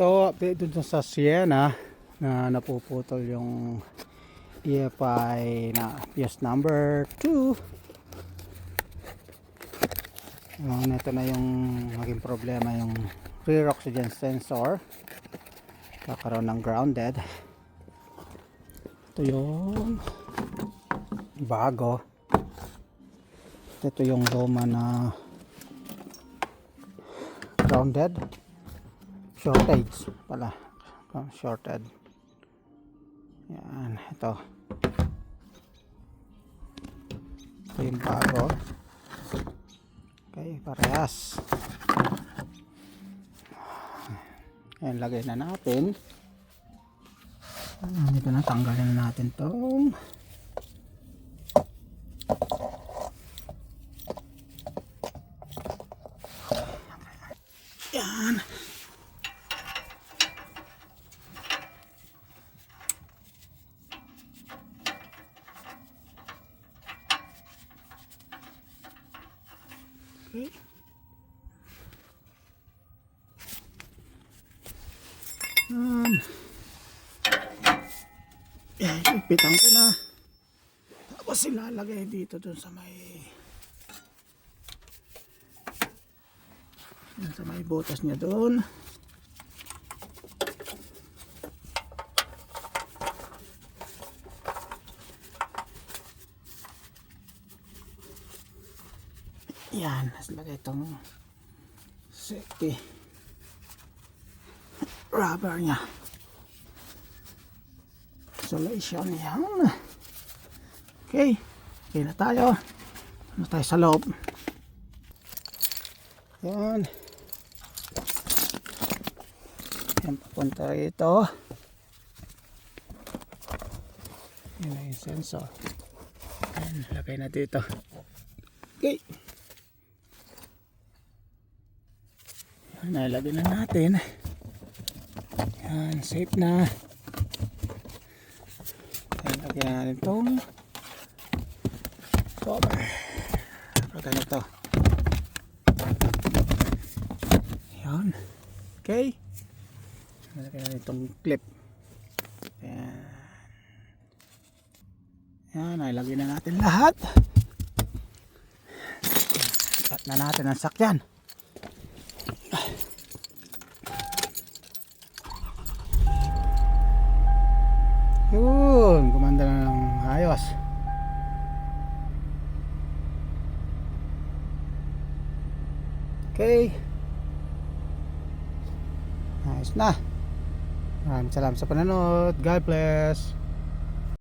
Ito, update dun sa Sienna na napuputol yung EFI na PS number 2. Ito na yung naging problema, yung rear oxygen sensor. Kakaroon ng grounded. Ito yung bago. Ito yung luma na grounded. Shortage pala, shorted. Yan, ito yung bago. Okay, parehas. Ayan, lagay na natin. Dito na, tanggalin na natin tong yan. Okay. Ipitan ko na. Tapos ilalagay dito dun sa may butas niya dun. Yan, lagay itong safety rubber nya, isolation yan. Okay, okay na tayo. Ano tayo sa loob. Yan, yan, papunta rito. Yan na yung sensor. Yan, lagay na dito. Okay, nalagay na natin. Yan, safe na. Yan, lagyan na natin itong cover. Lagyan na ito. Yan, okay. Lagyan na natin itong clip. Yan, yan, nalagyan na natin lahat. Start na natin ang sakyan. Yun, gumanda na ng ayos. Okay, ayos na. Maraming salamat sa panonood. God bless.